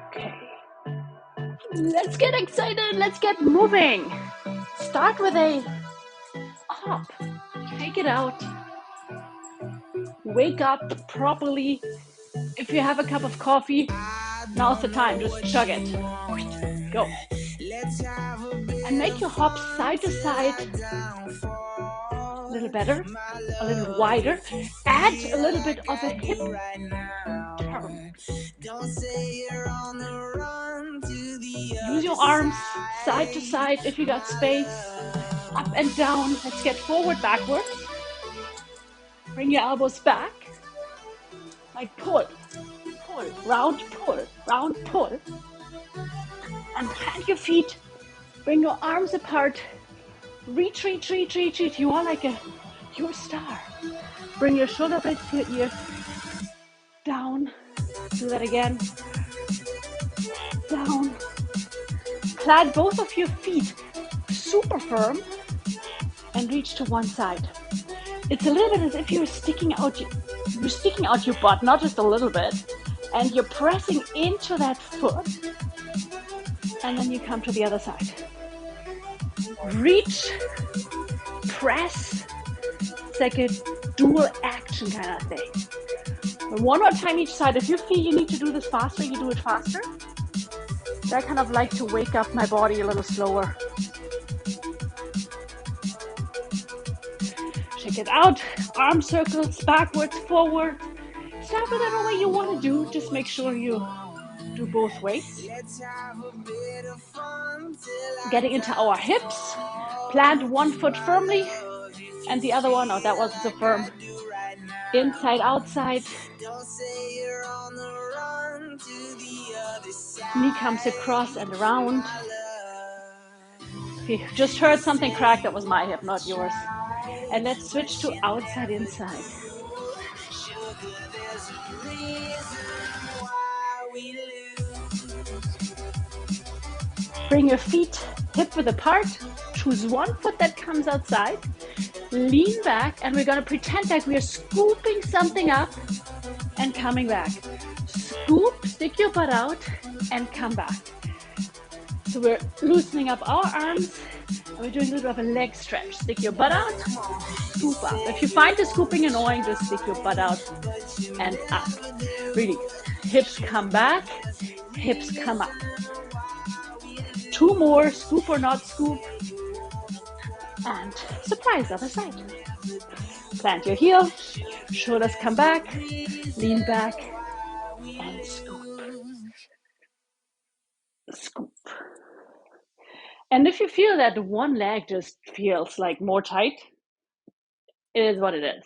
Okay. Let's get excited. Let's get moving. Start with a hop. Take it out. Wake up properly. If you have a cup of coffee, now's the time. Just chug it. Go. And make your hops side to side. A little better, a little wider. Add a little bit of a hip turn. Use your arms side to side if you got space. Up and down. Let's get forward, backwards. Bring your elbows back. Like pull, round, pull. And plant your feet. Bring your arms apart. Reach. You are like you're a star. Bring your shoulder blades to your ears. Down. Do that again. Down. Plant both of your feet super firm and reach to one side. It's a little bit as if you're sticking out your butt, not just a little bit, and you're pressing into that foot, and then you come to the other side. Reach, press. It's like a dual action kind of thing. And one more time each side. If you feel you need to do this faster, you do it faster. I kind of like to wake up my body a little slower. Check it out. Arm circles, backwards, forward. Start whatever way you want to do. Just make sure you do both ways. Getting into our hips. Plant one foot firmly and the other one, that wasn't so firm. Inside, outside. Knee comes across and around. If you just heard something crack, that was my hip, not yours. And let's switch to outside, inside. Bring your feet hip width apart. Choose one foot that comes outside. Lean back, and we're going to pretend like we are scooping something up and coming back. Scoop, stick your butt out, and come back. So we're loosening up our arms, and we're doing a little bit of a leg stretch. Stick your butt out, scoop up. If you find the scooping annoying, just stick your butt out and up. Really, hips come back, hips come up. Two more, scoop or not scoop. And surprise, other side. Plant your heel, shoulders come back, lean back, and scoop. Scoop. And if you feel that one leg just feels like more tight, it is what it is.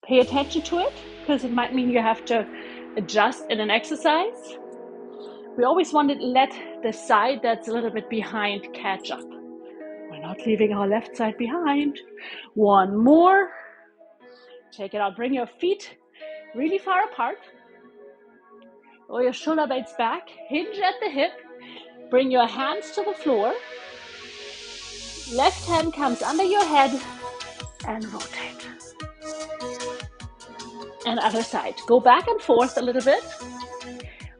Pay attention to it, because it might mean you have to adjust in an exercise. We always want to let the side that's a little bit behind catch up. We're not leaving our left side behind. One more. Take it out. Bring your feet really far apart. Roll your shoulder blades back. Hinge at the hip. Bring your hands to the floor. Left hand comes under your head and rotate. And other side. Go back and forth a little bit.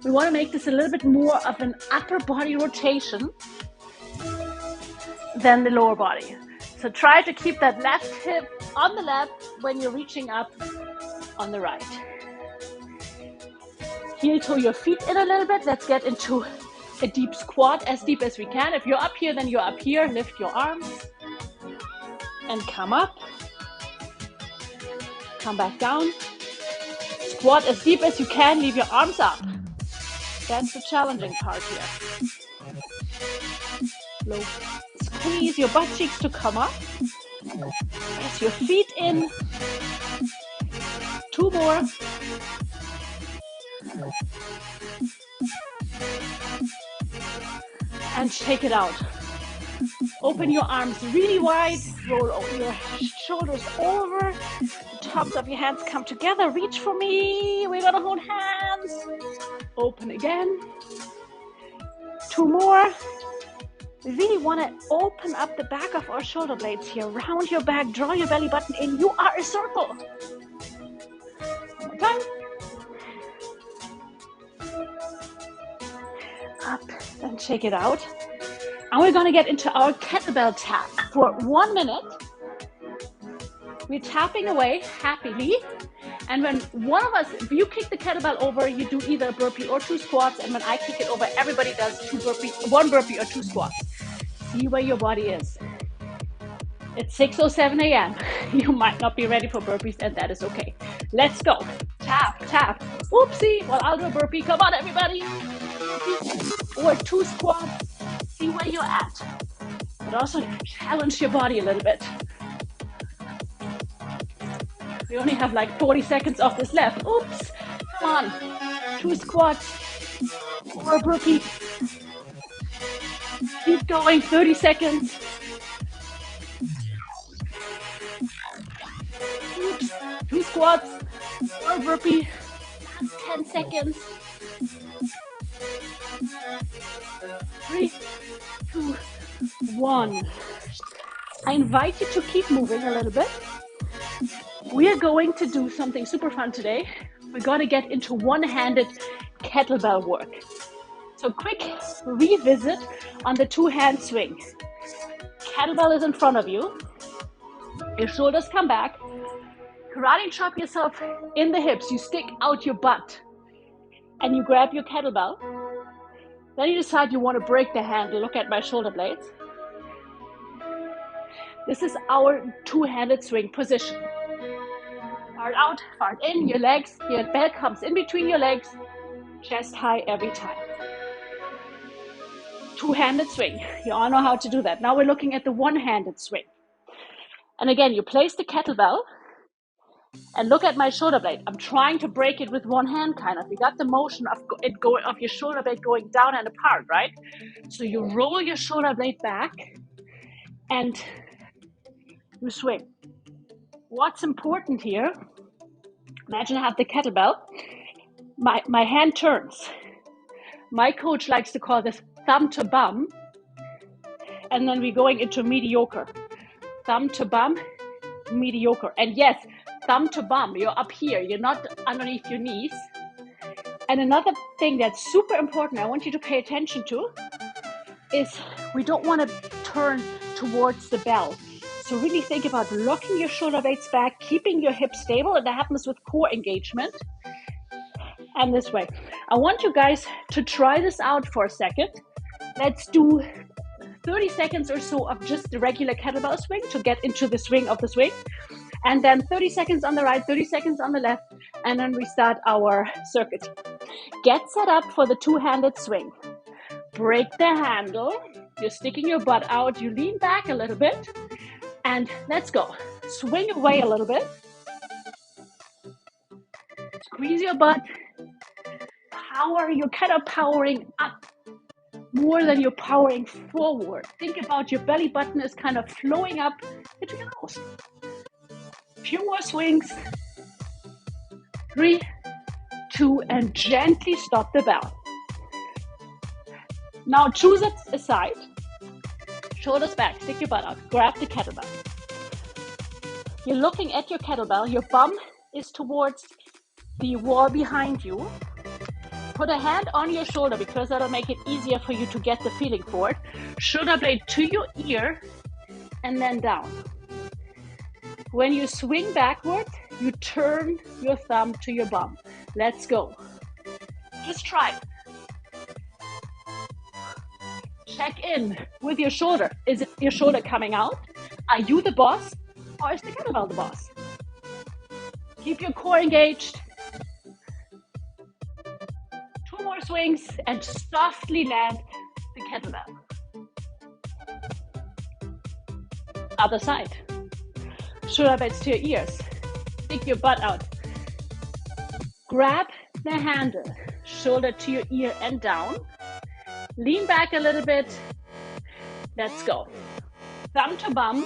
We want to make this a little bit more of an upper body rotation than the lower body. So try to keep that left hip on the left when you're reaching up on the right. Heel toe your feet in a little bit. Let's get into a deep squat, as deep as we can. If you're up here, then you're up here. Lift your arms and come up. Come back down. Squat as deep as you can. Leave your arms up. That's the challenging part here. Low. Squeeze your butt cheeks to come up. Press your feet in. Two more. And shake it out. Open your arms really wide. Roll your shoulders over. The tops of your hands come together. Reach for me. We're gonna hold hands. Open again. Two more. We really want to open up the back of our shoulder blades here. Round your back. Draw your belly button in. You are a circle. One more time. Up and shake it out. And we're gonna get into our kettlebell tap for 1 minute. We're tapping away happily. And when one of us, if you kick the kettlebell over, you do either a burpee or 2 squats. And when I kick it over, everybody does 1 burpee or 2 squats. See where your body is. It's 6:07 a.m. You might not be ready for burpees, and that is okay. Let's go. Tap, tap. Oopsie. Well, I'll do a burpee. Come on, everybody. Or 2 squats. See where you're at. But also challenge your body a little bit. We only have like 40 seconds of this left. Oops. Come on. 2 squats. Or a burpee. Keep going. 30 seconds. Oops. 2 squats. Or a burpee. 10 seconds. 3, 2, 1. I invite you to keep moving a little bit. We are going to do something super fun today. We're going to get into one-handed kettlebell work. So quick revisit on the 2-hand swing. Kettlebell is in front of you. Your shoulders come back. Karate chop yourself in the hips. You stick out your butt and you grab your kettlebell. Then you decide you want to break the handle. Look at my shoulder blades. This is our 2-handed swing position. Fart out, fart in, your legs, your belt comes in between your legs, chest high every time. 2-handed swing. You all know how to do that. Now we're looking at the 1-handed swing. And again, you place the kettlebell and look at my shoulder blade. I'm trying to break it with one hand, kind of. You got the motion of it going of your shoulder blade going down and apart, right? So you roll your shoulder blade back and you swing. What's important here? Imagine I have the kettlebell. My hand turns. My coach likes to call this thumb to bum. And then we're going into mediocre. Thumb to bum, mediocre. And yes, thumb to bum, you're up here. You're not underneath your knees. And another thing that's super important, I want you to pay attention to, is we don't want to turn towards the bell. So really think about locking your shoulder blades back, keeping your hips stable, and that happens with core engagement. And this way. I want you guys to try this out for a second. Let's do 30 seconds or so of just the regular kettlebell swing to get into the swing of the swing. And then 30 seconds on the right, 30 seconds on the left, and then we start our circuit. Get set up for the 2-handed swing. Break the handle. You're sticking your butt out. You lean back a little bit. And let's go. Swing away a little bit. Squeeze your butt. Power. You're kind of powering up more than you're powering forward. Think about your belly button is kind of flowing up into your nose. Few more swings. 3, 2, and gently stop the bell. Now choose a side. Shoulders back, stick your butt out, grab the kettlebell. You're looking at your kettlebell, your bum is towards the wall behind you. Put a hand on your shoulder because that'll make it easier for you to get the feeling for it. Shoulder blade to your ear and then down. When you swing backward, you turn your thumb to your bum. Let's go. Just try it. Check in with your shoulder. Is it your shoulder coming out? Are you the boss or is the kettlebell the boss? Keep your core engaged. 2 more swings and softly land the kettlebell. Other side. Shoulder blades to your ears. Stick your butt out. Grab the handle. Shoulder to your ear and down. Lean back a little bit. Let's go. Thumb to bum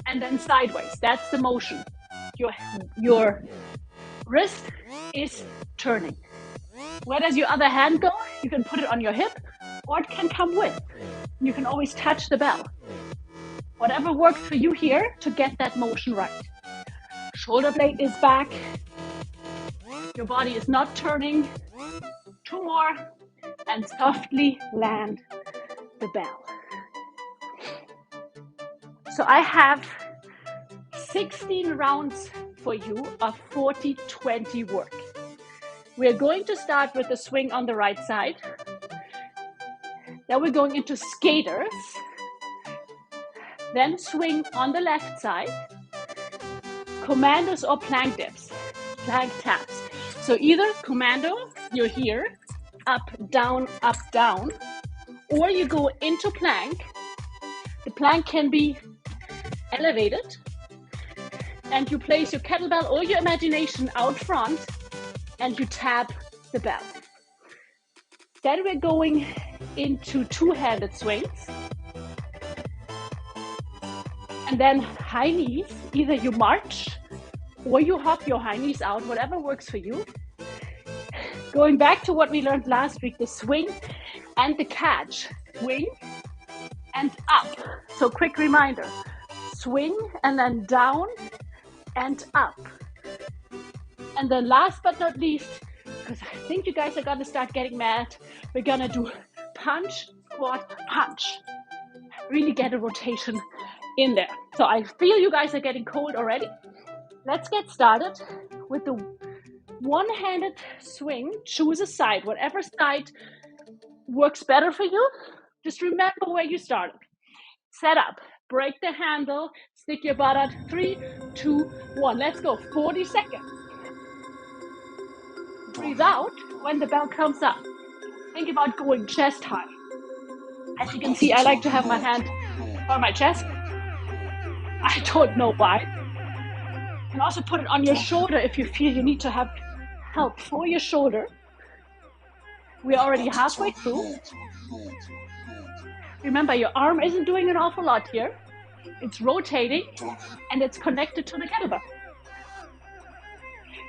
and then sideways. That's the motion. Your wrist is turning. Where does your other hand go? You can put it on your hip or it can come with. You can always touch the bell. Whatever works for you here to get that motion right. Shoulder blade is back. Your body is not turning. 2 more. and softly land the bell. So I have 16 rounds for you of 40-20 work. We're going to start with the swing on the right side. Then we're going into skaters. Then swing on the left side. Commandos or plank dips, plank taps. So either commando, you're here, up, down, or you go into plank. The plank can be elevated, and you place your kettlebell or your imagination out front, and you tap the bell. Then we're going into two-handed swings. And then high knees, either you march or you hop your high knees out, whatever works for you. Going back to what we learned last week, the swing and the catch. Swing and up. So quick reminder, swing and then down and up. And then last but not least, because I think you guys are gonna start getting mad, we're gonna do punch, squat, punch. Really get a rotation in there. So I feel you guys are getting cold already. Let's get started with the one-handed swing. Choose a side, whatever side works better for you. Just remember where you started. Set up, break the handle, stick your butt out. 3, 2, 1. Let's go. 40 seconds. Breathe out when the bell comes up. Think about going chest high. As you can see, I like to have my hand on my chest. I don't know why. You can also put it on your shoulder if you feel you need to have help for your shoulder. We're already halfway through. Remember, your arm isn't doing an awful lot here. It's rotating and it's connected to the kettlebell.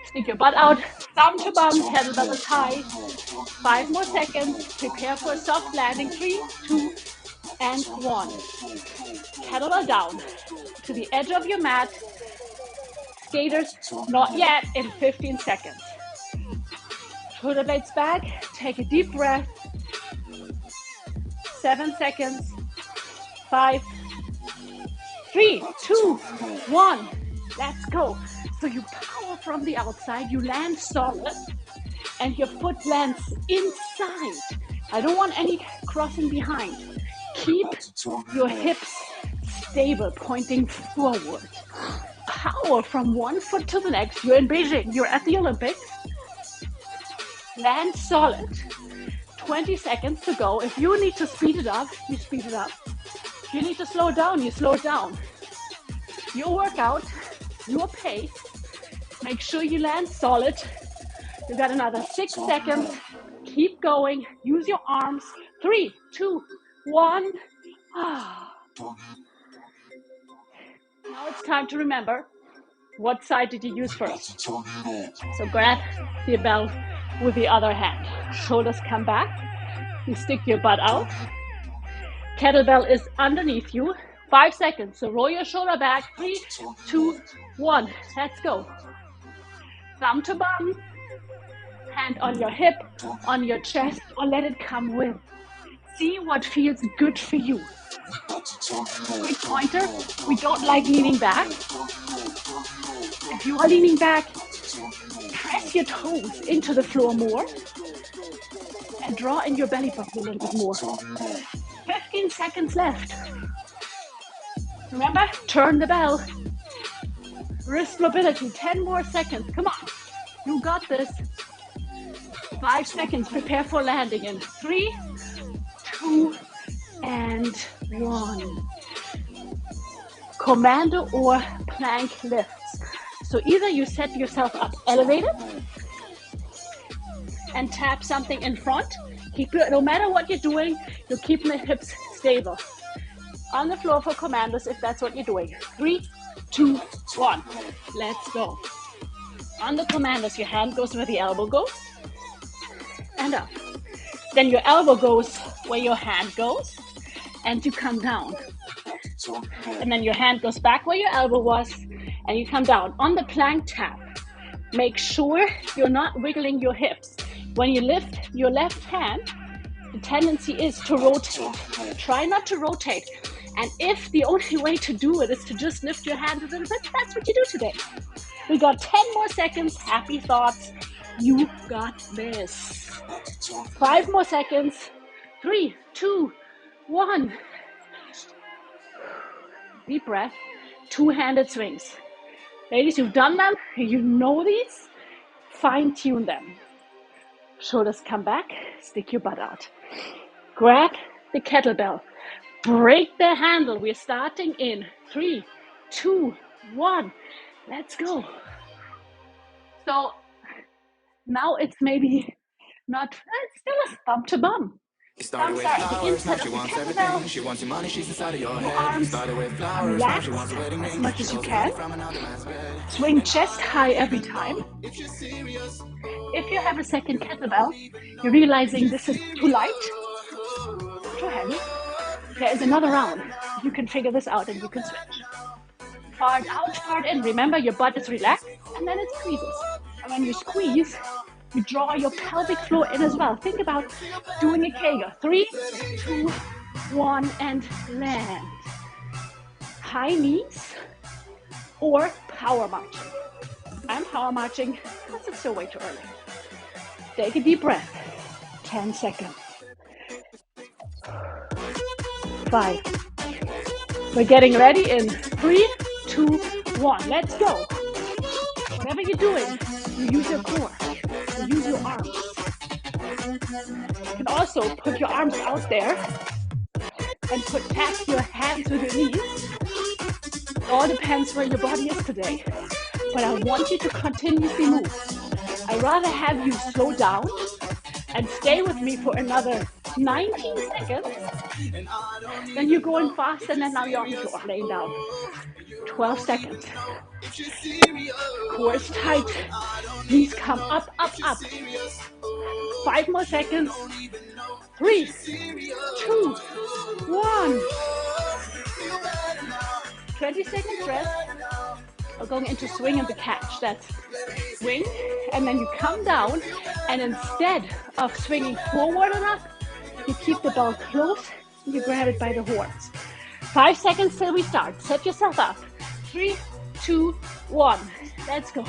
Stick your butt out, thumb to bum, kettlebell is high. 5 more seconds. Prepare for a soft landing. 3, 2, and 1. Kettlebell down to the edge of your mat. Skaters, not yet, in 15 seconds. Shoulder blades back. Take a deep breath. 7 seconds. 5, 3, 2, 1. Let's go. So you power from the outside, you land solid, and your foot lands inside. I don't want any crossing behind. Keep your hips stable, pointing forward. Power from one foot to the next. You're in Beijing, you're at the Olympics. Land solid. 20 seconds to go. If you need to speed it up, you speed it up. If you need to slow down, you slow it down. Your workout, your pace. Make sure you land solid. You got another 6 seconds. Keep going. Use your arms. 3, 2, 1. Now it's time to remember, what side did you use first? So grab the bell with the other hand. Shoulders come back. You stick your butt out. Kettlebell is underneath you. 5 seconds. So roll your shoulder back. 3, 2, 1. Let's go. Thumb to bum. Hand on your hip, on your chest, or let it come with. See what feels good for you. Quick pointer, we don't like leaning back. If you are leaning back, press your toes into the floor more and draw in your belly button a little bit more. 15 seconds left. Remember, turn the bell. Wrist mobility, 10 more seconds. Come on, you got this. 5 seconds, prepare for landing in 3, 2, and 1. Commando or plank lifts. So either you set yourself up elevated and tap something in front. Keep it, no matter what you're doing, you're keeping the hips stable. On the floor for commandos if that's what you're doing. 3, 2, 1. Let's go. On the commandos, your hand goes where the elbow goes and up. Then your elbow goes where your hand goes and you come down. And then your hand goes back where your elbow was and you come down. On the plank tap, make sure you're not wiggling your hips. When you lift your left hand, the tendency is to rotate. Try not to rotate. And if the only way to do it is to just lift your hand a little bit, that's what you do today. We got 10 more seconds. Happy thoughts. You got this. 5 more seconds. 3, 2, 1. Deep breath. Two-handed swings. Ladies, you've done them. You know these. Fine-tune them. Shoulders come back. Stick your butt out. Grab the kettlebell. Break the handle. We're starting in 3, 2, 1. Let's go. So now it's maybe not, it's still a thumb to bum. Thumbs are at the inside of the kettlebell. She wants your money, she's inside of your Your head. arms relax as much as you can. Swing chest high every time. If you have a second kettlebell, you're realizing this is too light, too heavy. There is another round. You can figure this out and you can switch. Part out, part in. Remember, your butt is relaxed and then it squeezes. And when you squeeze, you draw your pelvic floor in as well. Think about doing a Kegel. 3, 2, 1, and land. High knees or power marching. I'm power marching because it's still way too early. Take a deep breath. 10 seconds. 5. We're getting ready in 3, 2, 1. Let's go. Whatever you're doing, you use your core. You use your arms. You can also put your arms out there and tap your hands with your knees. It all depends where your body is today. But I want you to continuously move. I'd rather have you slow down and stay with me for another 19 seconds than you going fast and then now you're on the floor laying down. 12 seconds. Core is tight. Knees come up, up, up. 5 more seconds. 3, 2, 1. 20 seconds rest. We're going into swing and the catch. That's swing, and then you come down, and instead of swinging forward and up, you keep the ball close, and you grab it by the horns. 5 seconds till we start. Set yourself up. 3, 2, 1. Let's go.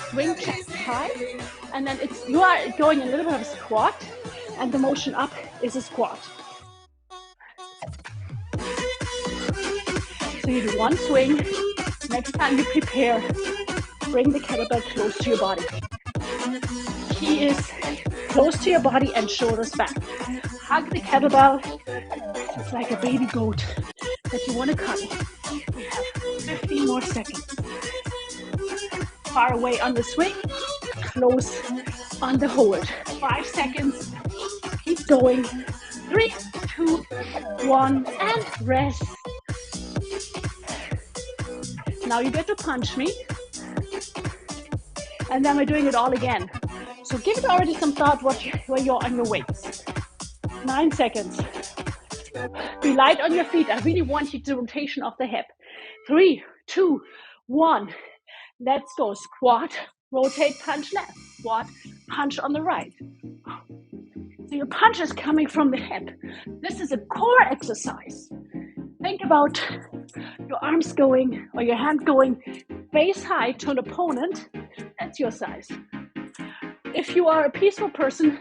Swing chest high, and then you are going a little bit of a squat, and the motion up is a squat. So you do one swing. Next time you prepare, bring the kettlebell close to your body. Key is close to your body and shoulders back. Hug the kettlebell. It's like a baby goat that you want to cuddle. We have 15 more seconds. Far away on the swing, close on the hold. 5 seconds. Keep going. 3, 2, 1, and rest. Now you get to punch me. And then we're doing it all again. So give it already some thought where you're on your weights. 9 seconds. Be light on your feet. I really want you to rotation of the hip. 3, 2, 1. Let's go. Squat, rotate, punch left. Squat, punch on the right. So your punch is coming from the hip. This is a core exercise. Think about your arms going or your hand going face high to an opponent. That's your size. If you are a peaceful person,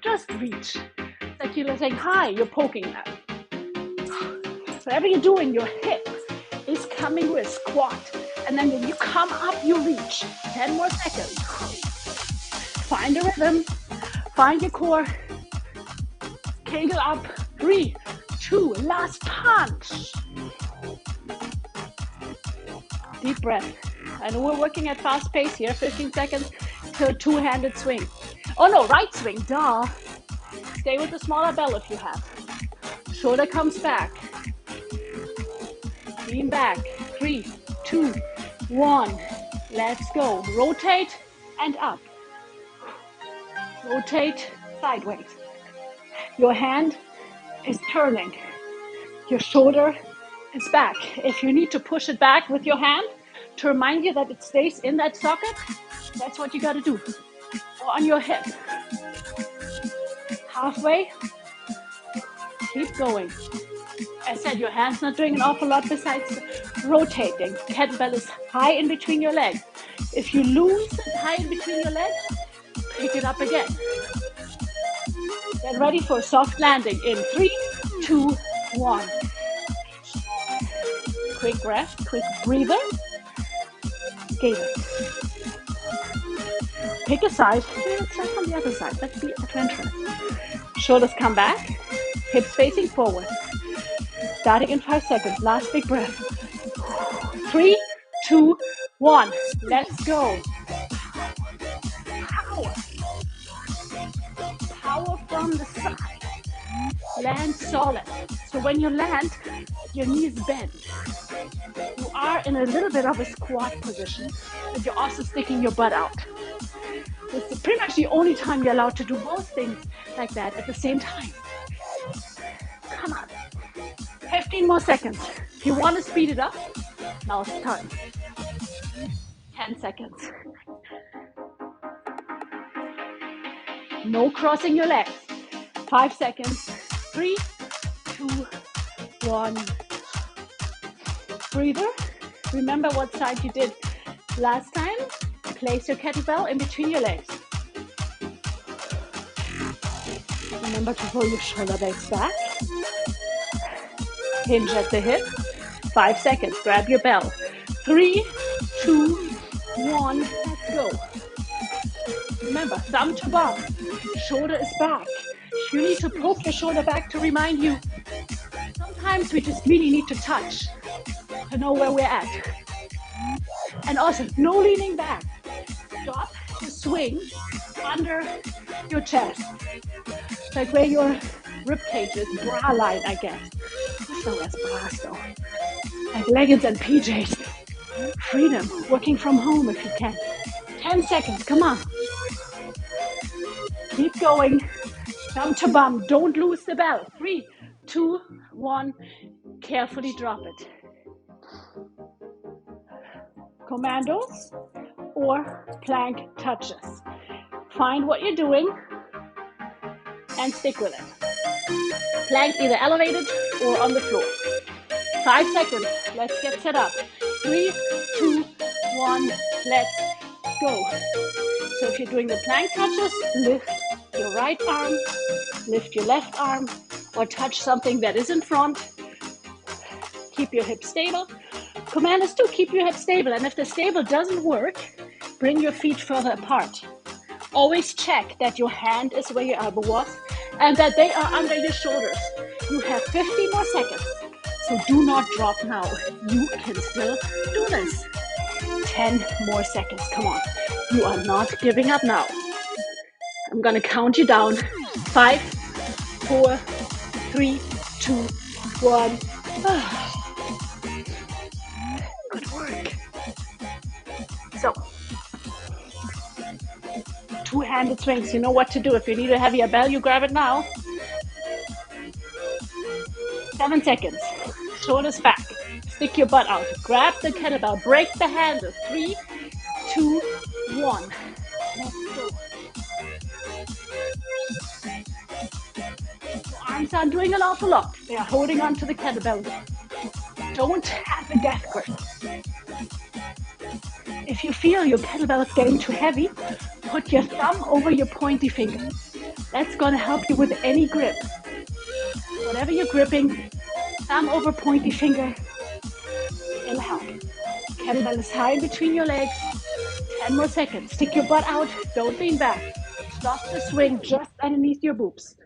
just reach. It's like you're saying hi, you're poking that. Whatever you're doing, your hip is coming with squat. And then when you come up, you reach. 10 more seconds. Find a rhythm. Find your core. Kegel up. 3, 2, last punch. Deep breath. I know we're working at fast pace here. 15 seconds to a two-handed swing. Oh no, right swing. Duh. Stay with the smaller bell if you have. Shoulder comes back. Lean back. 3, 2, 1. Let's go. Rotate and up. Rotate sideways. Your hand is turning. Your shoulder is back. If you need to push it back with your hand to remind you that it stays in that socket, that's what you got to do. Or on your hip. Halfway. Keep going. I said your hand's not doing an awful lot besides rotating. Kettlebell is high in between your legs. If you lose it high in between your legs, pick it up again. Get ready for a soft landing in 3, 2, 1. Quick breath, quick breather. Skater. Pick a side. Let's start from the other side. Let's be adventurous. Shoulders come back. Hips facing forward. Starting in 5 seconds. Last big breath. 3, 2, 1. Let's go. Power. Power from the side. Land solid. So when you land, your knees bend. You are in a little bit of a squat position, but you're also sticking your butt out. This is pretty much the only time you're allowed to do both things like that at the same time. Come on. 15 more seconds. If you want to speed it up, now's the time. 10 seconds. No crossing your legs. 5 seconds. 3, 2, 1. Breather. Remember what side you did last time. Place your kettlebell in between your legs. Remember to pull your shoulder blades back. Hinge at the hip. 5 seconds. Grab your bell. 3, 2, 1. Let's go. Remember, thumb to bum. Shoulder is back. You need to poke your shoulder back to remind you. Sometimes we just really need to touch to know where we're at. And also, no leaning back. Stop the swing under your chest. Like where your rib cage is, bra line, I guess. So that's bras though. Like leggings and PJs. Freedom, working from home if you can. 10 seconds, come on. Keep going. Thumb to bum, don't lose the bell. 3, 2, 1. Carefully drop it. Commandos or plank touches. Find what you're doing and stick with it. Plank either elevated or on the floor. 5 seconds. Let's get set up. 3, 2, 1. Let's go. So if you're doing the plank touches, lift your right arm, lift your left arm, or touch something that is in front. Keep your hips stable. Commandos too, keep your hips stable. And if the stable doesn't work, bring your feet further apart. Always check that your hand is where your elbow was and that they are under your shoulders. You have 50 more seconds. So do not drop now. You can still do this. 10 more seconds. Come on. You are not giving up now. I'm going to count you down. 5, 4, 3, 2, 1. Good work. So, two-handed swings. You know what to do. If you need a heavier bell, you grab it now. 7 seconds. Shoulders back. Stick your butt out. Grab the kettlebell. Break the handle. 3, 2, 1. Let's go. Your arms aren't doing an awful lot. They are holding on to the kettlebell. Don't have a death grip. If you feel your kettlebell is getting too heavy, put your thumb over your pointy finger. That's going to help you with any grip. Whatever you're gripping, thumb over pointy finger, it'll help. Kettlebell is high between your legs. 10 more seconds. Stick your butt out. Don't lean back. Stop the swing just underneath your boobs.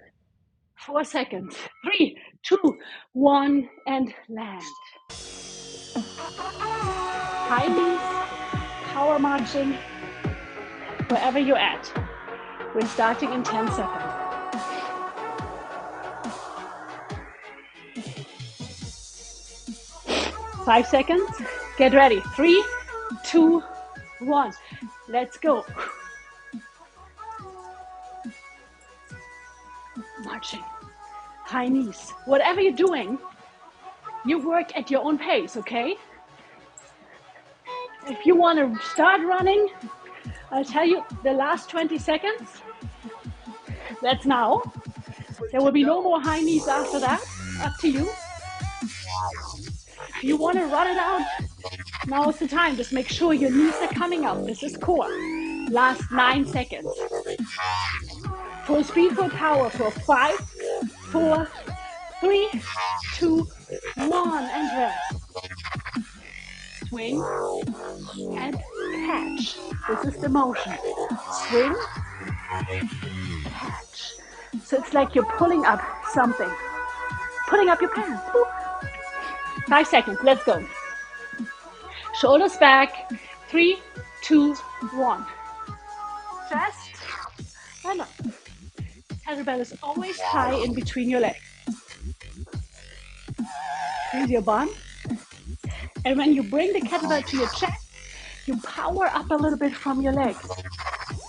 4 seconds. 3, 2, 1, and land. High knees, power marching, wherever you're at. We're starting in 10 seconds. Five seconds. Get ready. 3, 2, 1. Let's go. Marching. High knees. Whatever you're doing, you work at your own pace, okay? If you want to start running, I'll tell you the last 20 seconds. That's now. There will be no more high knees after that. Up to you. If you want to run it out, now is the time. Just make sure your knees are coming up. This is core. Last 9 seconds. Full speed, full power for 5, 4, 3, 2, 1, and rest. Swing and catch. This is the motion. Swing, catch. So it's like you're pulling up something. Pulling up your pants. Boop. 5 seconds. Let's go. Shoulders back. 3, 2, 1. Chest and up. Kettlebell is always high in between your legs. Squeeze your bum. And when you bring the kettlebell to your chest, you power up a little bit from your legs.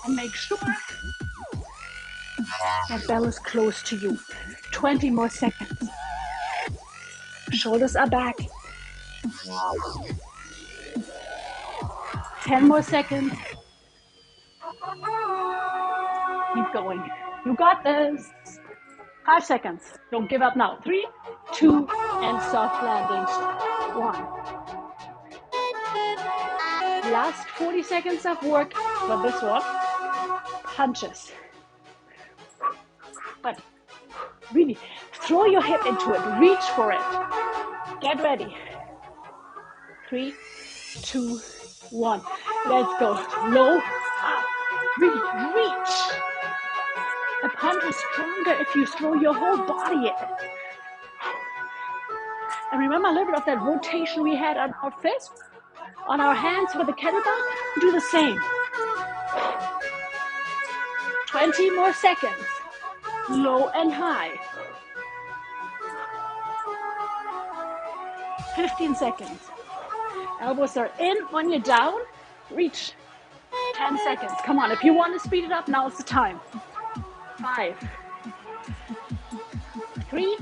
And make sure that bell is close to you. 20 more seconds. Shoulders are back. 10 more seconds. Keep going. You got this. 5 seconds. Don't give up now. 3, 2, and soft landing. 1. Last 40 seconds of work for this one. Punches. But really, throw your hip into it. Reach for it. Get ready. 3, 2, 1. Let's go. Low, up. Really, reach. A punch is stronger if you throw your whole body in. And remember a little bit of that rotation we had on our fist, on our hands with the kettlebell? Do the same. 20 more seconds. Low and high. 15 seconds. Elbows are in. When you're down, reach. 10 seconds. Come on, if you want to speed it up, now's the time. 5, 3,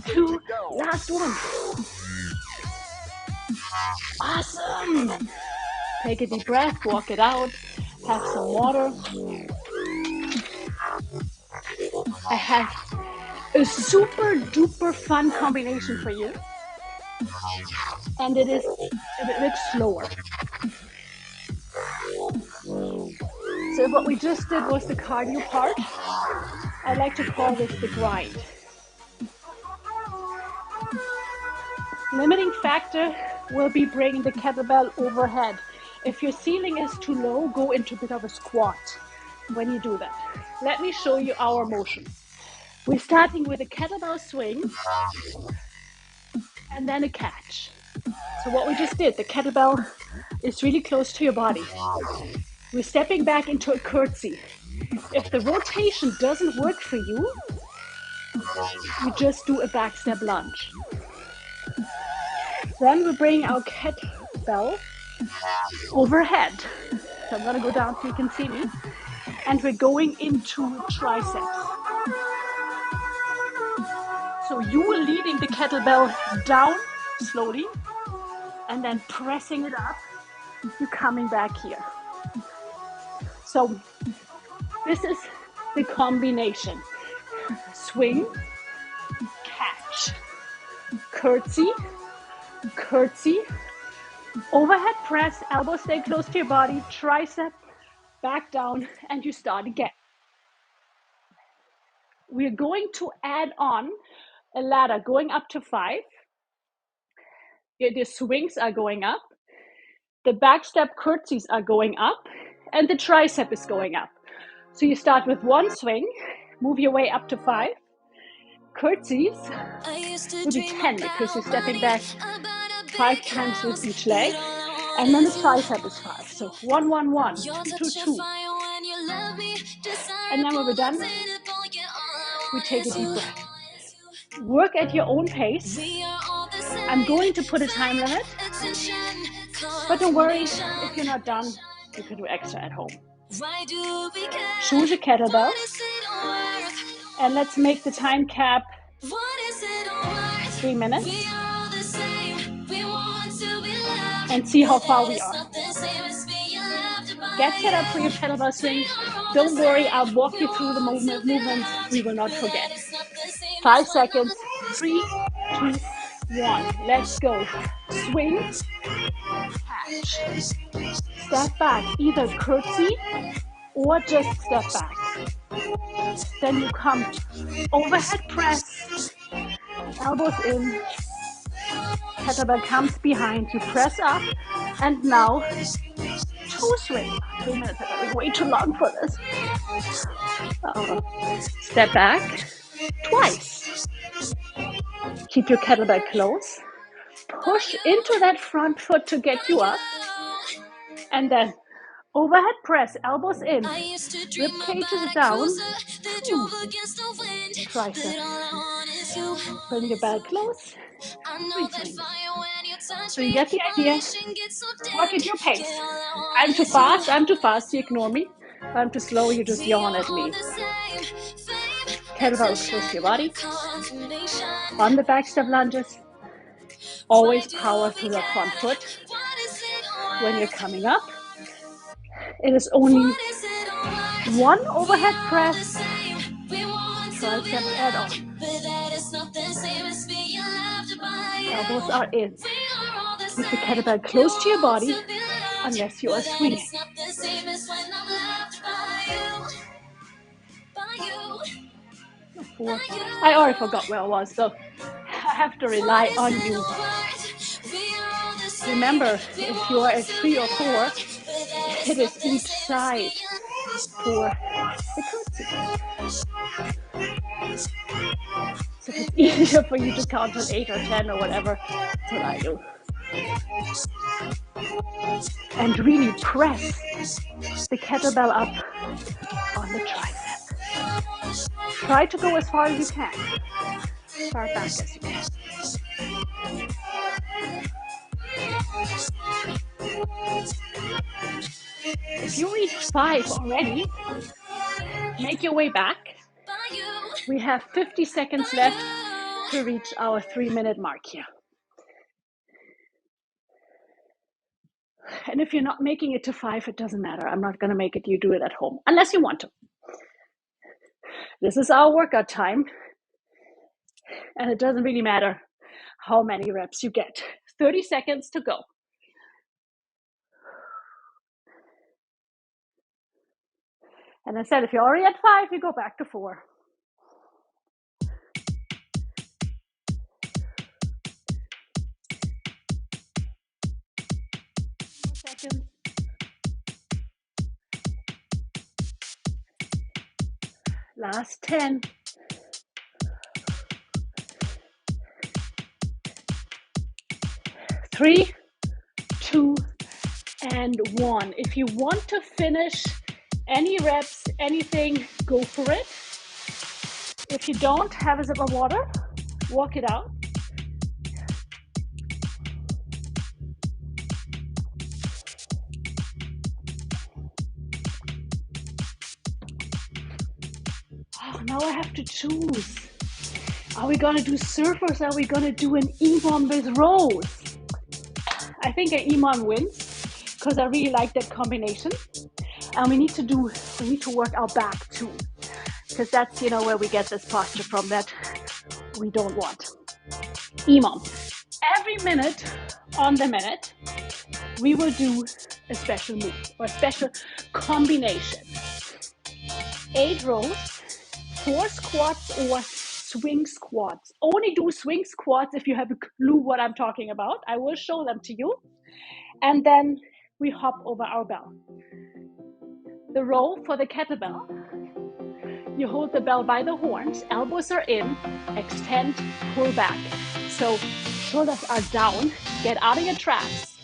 2, last one. Awesome. Take a deep breath, walk it out, have some water. I have a super duper fun combination for you. And it is a bit slower. So what we just did was the cardio part. I like to call this the grind. Limiting factor will be bringing the kettlebell overhead. If your ceiling is too low, go into a bit of a squat when you do that. Let me show you our motion. We're starting with a kettlebell swing and then a catch. So what we just did, the kettlebell is really close to your body. We're stepping back into a curtsy. If the rotation doesn't work for you, you just do a back step lunge. Then we bring our kettlebell overhead. So I'm gonna go down so you can see me. And we're going into triceps. So you are leading the kettlebell down slowly and then pressing it up. You're coming back here. So this is the combination. Swing, catch, curtsy, curtsy, overhead press, elbows stay close to your body, tricep, back down, and you start again. We're going to add on a ladder going up to 5. The swings are going up. The back step curtsies are going up, and the tricep is going up. So you start with one swing, move your way up to 5. Curtsies will be 10 because you're stepping back 5 times with each leg. And then the tricep is 5. So 1, 1, 1, 2, 2, 2. And then when we're done, we take a deep breath. Work at your own pace. I'm going to put a time limit, but don't worry, if you're not done, you can do extra at home. Choose a kettlebell, and let's make the time cap 3 minutes, and see how far we are. Get set up for your kettlebell swing. Don't worry, I'll walk you through the movements we will not forget. 5 seconds. 3, 2, 1. Let's go. Swing, catch. Step back. Either curtsy or just step back. Then you come overhead press, elbows in, kettlebell comes behind, you press up, and now toe swing. 3 minutes are going way too long for this. Step back twice. Keep your kettlebell close. Push into that front foot to get you up. And then overhead press, elbows in, rib cages down. 2 triceps. Bring your belt close. 3 swings. So you get the idea. Work at your pace. I'm too fast, you ignore me. I'm too slow, you just yawn at me. Kettlebell close to your body. On the back step lunges. Always power through the front foot. When you're coming up, it is only 1 overhead press. Triceps add on. Elbows are in. Keep the kettlebell close to your body unless you are swinging. 4. I already forgot where I was, so I have to rely on you. Remember, if you are at 3 or 4, it is each side for the curtsy. So it's easier for you to count on 8 or 10 or whatever. That's what I do. And really press the kettlebell up on the tricep. Try to go as far as you can. Far back as you can. If you reach 5 already, make your way back. We have 50 seconds left to reach our 3-minute mark here. And if you're not making it to 5, it doesn't matter. I'm not going to make it. You do it at home, unless you want to. This is our workout time. And it doesn't really matter how many reps you get. 30 seconds to go. And I said, if you're already at 5, you go back to 4. 4 seconds. Last 10. 3, 2, and 1. If you want to finish any reps, anything, go for it. If you don't, have a sip of water, walk it out. Oh, now I have to choose. Are we gonna do surfers? Are we gonna do an EMOM with rows? I think an EMOM wins because I really like that combination. And we need to work our back too, because that's, where we get this posture from that we don't want. EMOM. Every minute on the minute, we will do a special move or a special combination. 8 rows, 4 squats or swing squats. Only do swing squats if you have a clue what I'm talking about. I will show them to you. And then we hop over our bell. The row for the kettlebell, you hold the bell by the horns, elbows are in, extend, pull back. So shoulders are down, get out of your traps.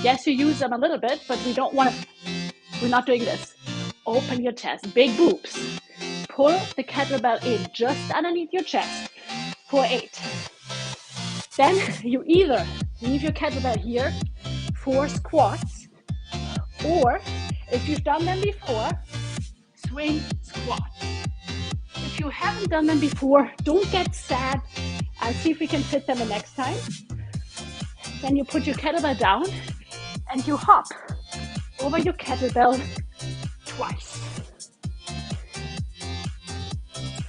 Yes, you use them a little bit, but we're not doing this. Open your chest, big boobs. Pull the kettlebell in just underneath your chest for 8. Then you either leave your kettlebell here, 4 squats, or if you've done them before, swing squats. If you haven't done them before, don't get sad. I'll see if we can fit them in next time. Then you put your kettlebell down and you hop over your kettlebell twice.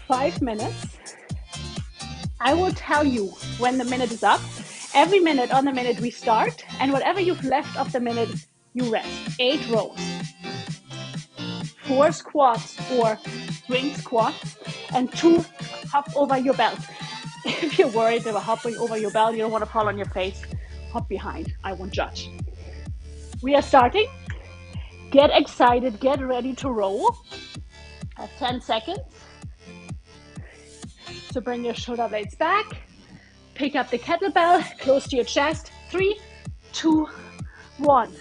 5 minutes. I will tell you when the minute is up. Every minute on the minute we start, and whatever you've left of the minute, you rest. 8 rows, 4 squats or swing squats, and 2 hop over your belt. If you're worried about hopping over your belt, you don't want to fall on your face, hop behind. I won't judge. We are starting. Get excited, get ready to roll. 10 seconds. So bring your shoulder blades back. Pick up the kettlebell, close to your chest. 3, 2, 1.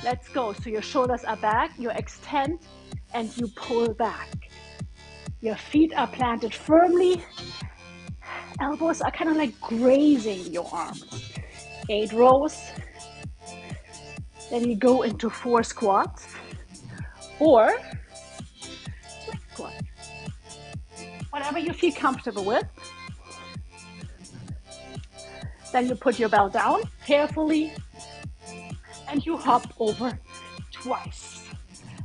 Let's go. So your shoulders are back, you extend, and you pull back. Your feet are planted firmly. Elbows are kind of like grazing your arms. 8 rows. Then you go into 4 squats or swing squats. Whatever you feel comfortable with. Then you put your belt down carefully and you hop over twice.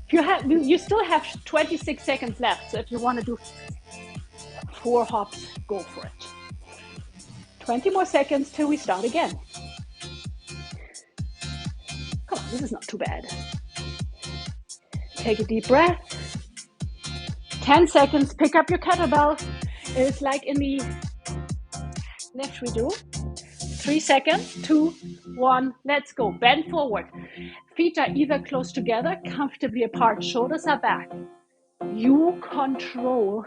You still have 26 seconds left, so if you want to do 4 hops, go for it. 20 more seconds till we start again. Come on, this is not too bad. Take a deep breath. 10 seconds, pick up your kettlebell. It's like in the left we do. 3 seconds, 2, 1, let's go. Bend forward. Feet are either close together, comfortably apart, shoulders are back. You control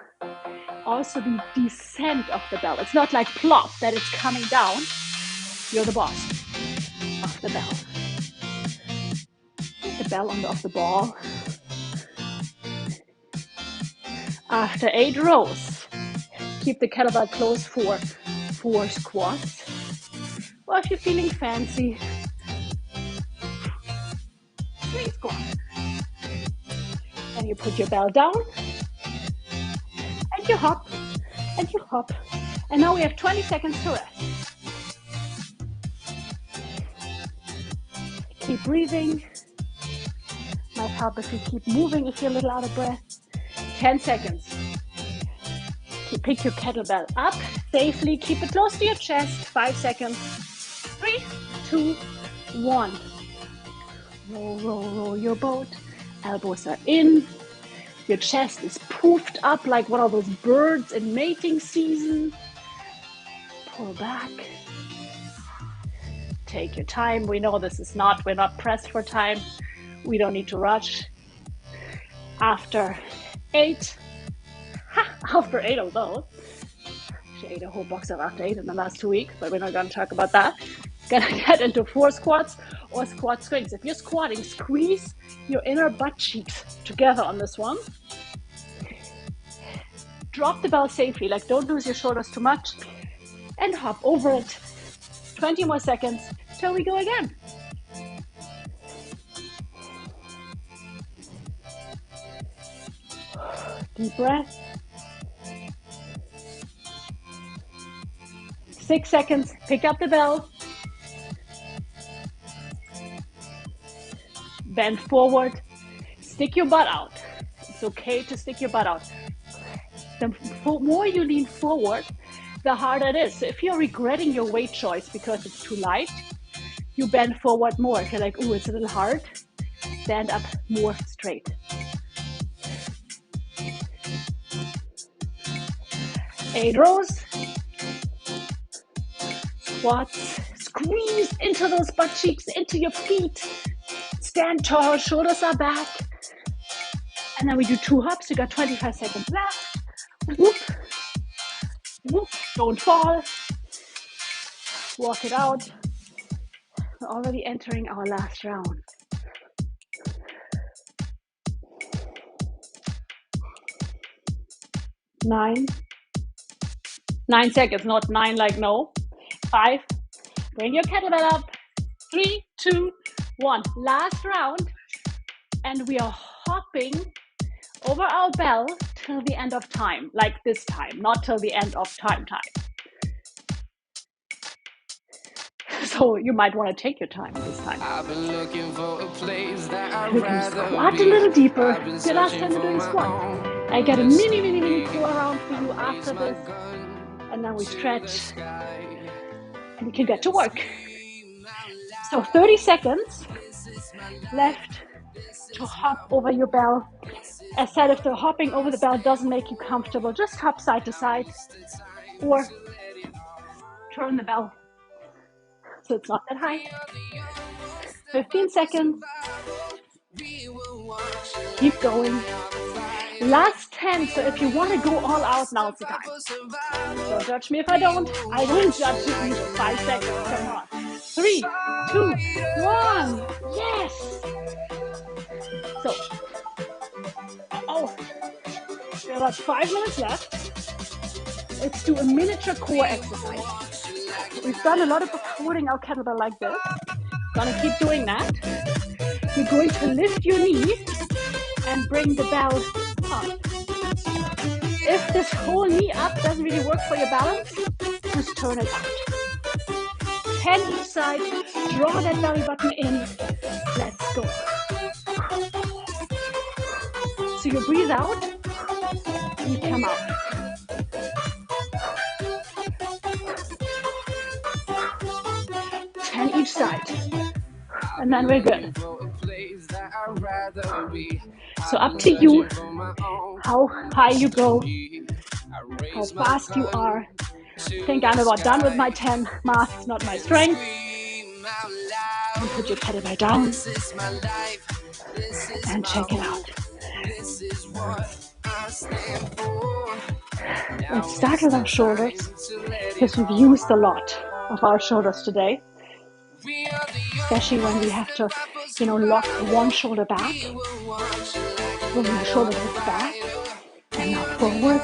also the descent of the bell. It's not like plop that it's coming down. You're the boss of the bell. The bell of the ball. After 8 rows, keep the kettlebell close for 4 squats. Or if you're feeling fancy, swing squat. And you put your bell down, and you hop, and you hop. And now we have 20 seconds to rest. Keep breathing. Might help if you keep moving if you're a little out of breath. 10 seconds. Pick your kettlebell up safely. Keep it close to your chest. 5 seconds. 3, 2, 1. Roll, roll, roll your boat. Elbows are in. Your chest is poofed up like one of those birds in mating season. Pull back. Take your time. We know we're not pressed for time. We don't need to rush. After 8 of those, she ate a whole box of after 8 in the last 2 weeks, but we're not going to talk about that. Gonna get into 4 squats or squat swings. If you're squatting, squeeze your inner butt cheeks together on this one. Drop the bell safely, like don't lose your shoulders too much, and hop over it. 20 more seconds till we go again. Deep breath. 6 seconds, pick up the bell. Bend forward, stick your butt out. It's okay to stick your butt out. The more you lean forward, the harder it is. So if you're regretting your weight choice because it's too light, you bend forward more. If you're like, ooh, it's a little hard, stand up more straight. Eight rows. Squats. Squeeze into those butt cheeks, into your feet. Stand tall, shoulders are back. And then we do 2 hops. You got 25 seconds left. Whoop. Whoop. Don't fall. Walk it out. We're already entering our last round. Nine seconds, not 9 like no. 5. Bring your kettlebell up. 3, 2, 1. Last round. And we are hopping over our bell till the end of time. Like this time, not till the end of time. So you might want to take your time this time. I've been looking for a place that I'd We can rather squat a little deeper. The last time we're doing squat. I got a mini tour around for you after this. And then we stretch and we can get to work. So 30 seconds left to hop over your bell. As said, if the hopping over the bell doesn't make you comfortable, just hop side to side or turn the bell so it's not that high. 15 seconds. Keep going. Last 10, so if you want to go all out, now's the time. Don't judge me if I don't. I won't judge you either. 5 seconds, come on. 3, 2, 1, yes! So, we have about 5 minutes left. Let's do a miniature core exercise. We've done a lot of holding our kettlebell like this. Gonna keep doing that. You're going to lift your knee and bring the bell up. If this whole knee up doesn't really work for your balance, just turn it out. 10 each side, draw that belly button in. Let's go. So you breathe out, you come out. 10 each side. And then we're good. So up to you, how high you go, how fast you are. I think I'm about done with my 10. Math is not my strength. And put your kettlebell down and check it out. Let's start with our shoulders because we've used a lot of our shoulders today, especially when we have to, lock one shoulder back, bring your shoulder blades back, and now forward.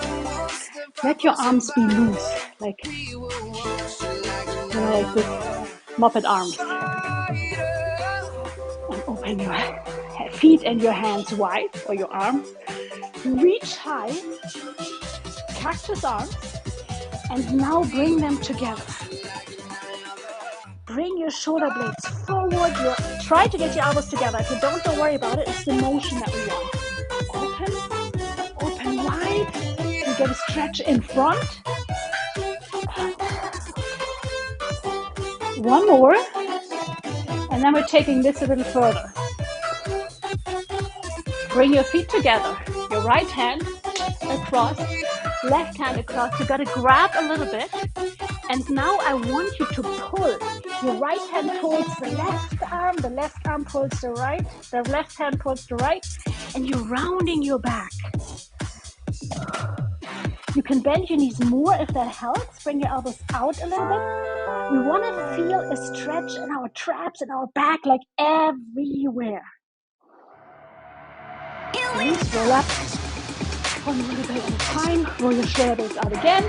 Let your arms be loose, like this Muppet arms. And open your feet and your hands wide, or your arms. Reach high, cactus arms, and now bring them together. Bring your shoulder blades forward. Try to get your elbows together. If you don't worry about it. It's the motion that we want. Open wide. You get a stretch in front. One more. And then we're taking this a little further. Bring your feet together. Your right hand across, left hand across. You got to grab a little bit. And now I want you to pull. Your right hand pulls the left arm pulls the right, the left hand pulls the right, and you're rounding your back. You can bend your knees more if that helps. Bring your elbows out a little bit. We want to feel a stretch in our traps and our back, like everywhere. Please roll up. One little bit at a time. Roll your shoulders out again.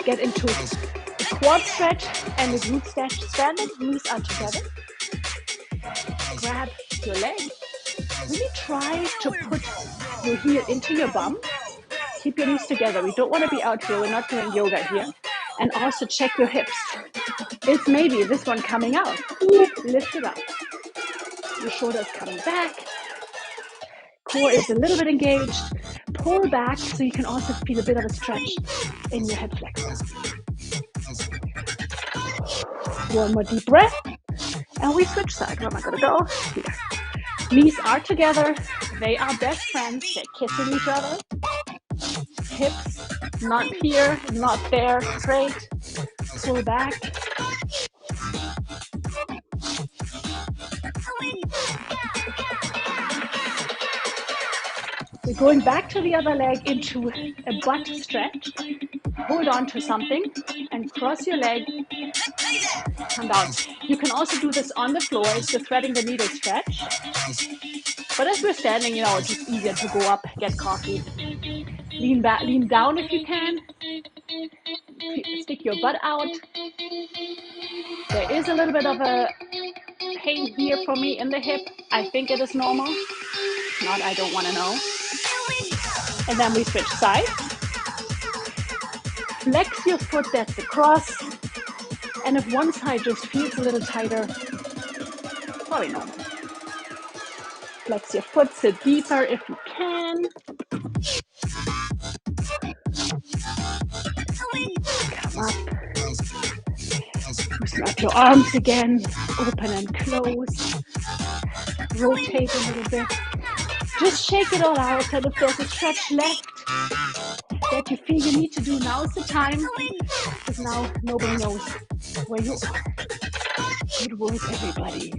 Get into a quad stretch and a glute stretch. Standing, knees are together. Grab your leg. Really try to put your heel into your bum. Keep your knees together. We don't want to be out here. We're not doing yoga here. And also check your hips. It's maybe this one coming out. Lift it up. Your shoulders coming back. Core is a little bit engaged. Pull back so you can also feel a bit of a stretch in your hip flexor. One more deep breath. And we switch side. Where am I going to go? Here. Knees are together. They are best friends. They're kissing each other. Hips not here, not there. Straight. Pull back. We're going back to the other leg into a butt stretch. Hold on to something and cross your leg. Come down. You can also do this on the floor. It's the threading the needle stretch. But as we're standing, it's just easier to go up, get coffee. Lean back, lean down if you can. Stick your butt out. There is a little bit of a pain here for me in the hip. I think it is normal. If not, I don't want to know. And then we switch sides. Flex your foot, that's across. And if one side just feels a little tighter, probably normal. Flex your foot, sit deeper if you can. your arms again, open and close, rotate a little bit. Just shake it all out, and if there's a stretch left that you feel you need to do, now is the time, because now nobody knows where you are. Good work, everybody.